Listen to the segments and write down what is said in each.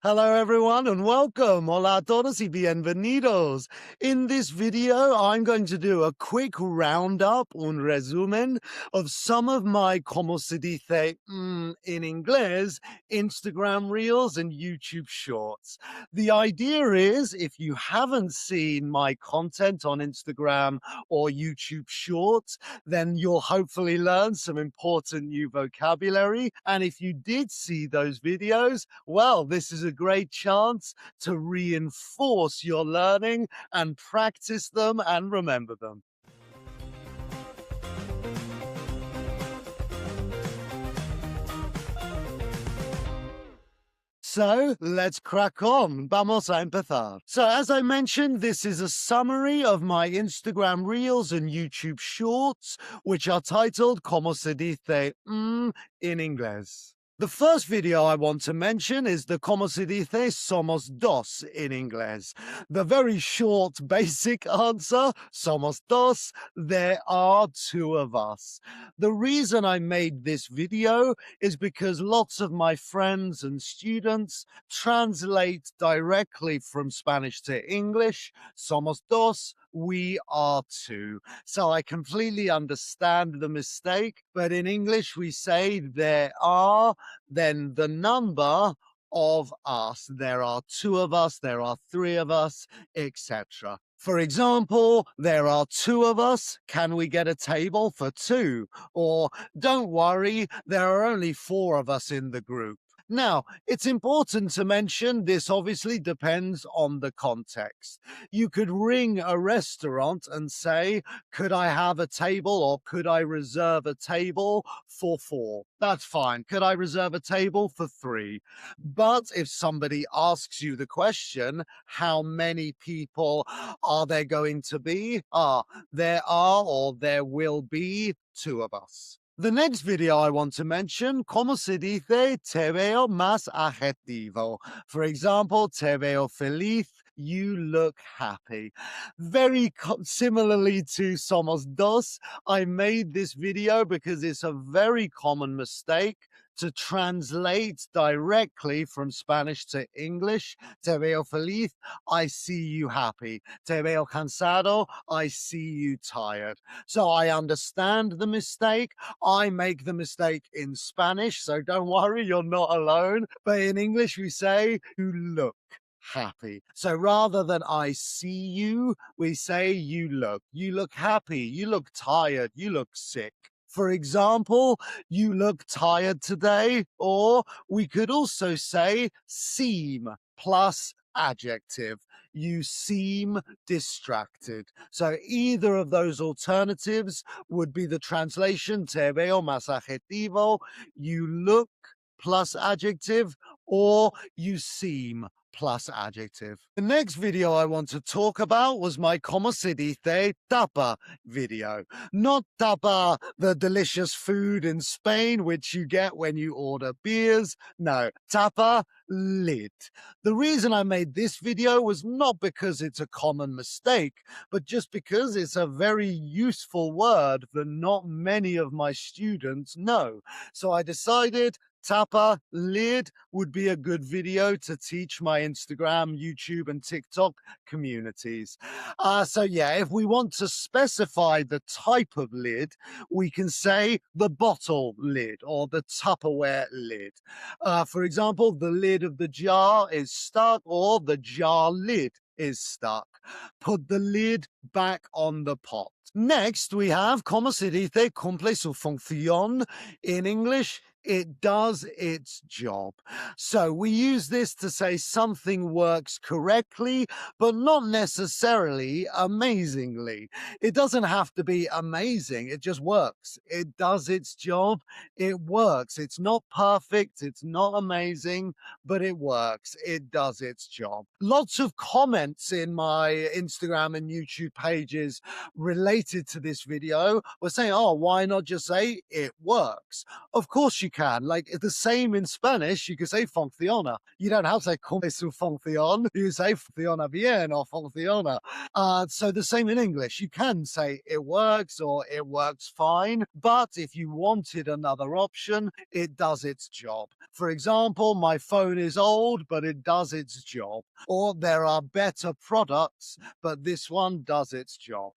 Hello everyone and welcome. Hola a todos y bienvenidos. In this video, I'm going to do a quick roundup, un resumen, of some of my como se dice in inglés, Instagram Reels and YouTube Shorts. The idea is if you haven't seen my content on Instagram or YouTube Shorts, then you'll hopefully learn some important new vocabulary. And if you did see those videos, well, this is a great chance to reinforce your learning and practice them and remember them. So let's crack on. Vamos a empezar. So as I mentioned, this is a summary of my Instagram Reels and YouTube Shorts, which are titled Como se dice in inglés. The first video I want to mention is the como se dice somos dos in inglés. The very short, basic answer, somos dos, there are two of us. The reason I made this video is because lots of my friends and students translate directly from Spanish to English, somos dos, we are two. So I completely understand the mistake, but in English we say there are, then the number of us. There are two of us, there are three of us, etc. For example, there are two of us. Can we get a table for two? Or don't worry, there are only four of us in the group. Now, it's important to mention this obviously depends on the context. You could ring a restaurant and say, could I have a table or could I reserve a table for four? That's fine. Could I reserve a table for three? But if somebody asks you the question, how many people are there going to be? There are or there will be two of us. The next video I want to mention, como se dice te veo más adjetivo. For example, te veo feliz, you look happy. Very similarly to somos dos, I made this video because it's a very common mistake to translate directly from Spanish to English. Te veo feliz, I see you happy. Te veo cansado, I see you tired. So I understand the mistake. I make the mistake in Spanish, so don't worry, you're not alone. But in English, we say, you look happy. So rather than I see you, we say you look. You look happy, you look tired, you look sick. For example, you look tired today, or we could also say seem plus adjective. You seem distracted. So either of those alternatives would be the translation, te veo más adjetivo, you look plus adjective, or you seem plus adjective. The next video I want to talk about was my como se dice tapa video. Not tapa, the delicious food in Spain, which you get when you order beers. No, tapa, lid. The reason I made this video was not because it's a common mistake, but just because it's a very useful word that not many of my students know. So I decided tapa, lid would be a good video to teach my Instagram, YouTube, and TikTok communities. So yeah, if we want to specify the type of lid, we can say the bottle lid or the Tupperware lid. For example, the lid of the jar is stuck or the jar lid is stuck. Put the lid back on the pot. Next, we have como se dice cumple su función. In English, it does its job. So we use this to say something works correctly, but not necessarily amazingly. It doesn't have to be amazing. It just works. It does its job. It works. It's not perfect. It's not amazing, but it works. It does its job. Lots of comments in my Instagram and YouTube pages related to this video were saying, oh, why not just say it works? Of course you can. Like the same in Spanish, you could say funciona. You don't have to say como su funciona. You say funciona bien or funciona. So the same in English. You can say it works or it works fine. But if you wanted another option, it does its job. For example, my phone is old, but it does its job. Or there are better products, but this one does its job.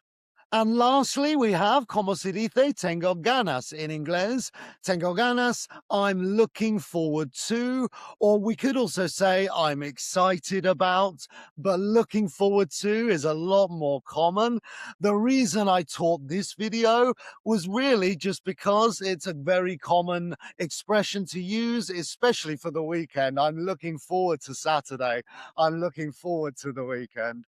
And lastly, we have como se dice tengo ganas in inglés. Tengo ganas, I'm looking forward to, or we could also say I'm excited about, but looking forward to is a lot more common. The reason I taught this video was really just because it's a very common expression to use, especially for the weekend. I'm looking forward to Saturday. I'm looking forward to the weekend.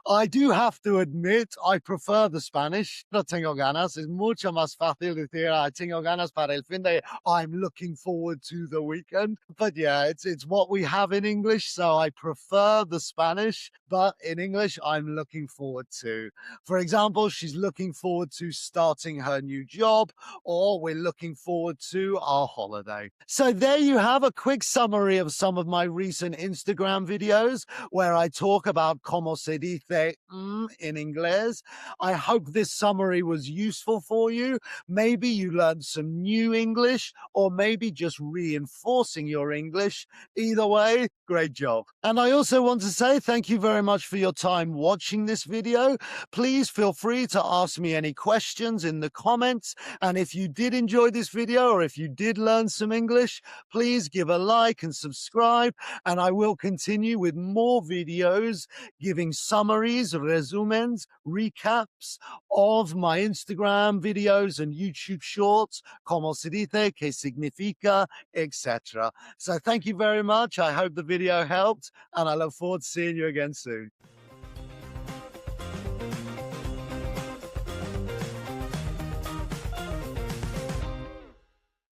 I do have to admit, I prefer the Spanish. No tengo ganas. Es mucho más fácil decir, tengo ganas para el fin de, I'm looking forward to the weekend. But yeah, it's what we have in English, so I prefer the Spanish, but in English, I'm looking forward to. For example, she's looking forward to starting her new job, or we're looking forward to our holiday. So there you have a quick summary of some of my recent Instagram videos where I talk about como se dice in inglés. I hope this summary was useful for you. Maybe you learned some new English, or maybe just reinforcing your English. Either way, great job. And I also want to say thank you very much for your time watching this video. Please feel free to ask me any questions in the comments. And if you did enjoy this video, or if you did learn some English, please give a like and subscribe. And I will continue with more videos giving summaries, resumens, recaps of my Instagram videos and YouTube shorts, como se dice, que significa, etc. So thank you very much. I hope the video helped, and I look forward to seeing you again soon.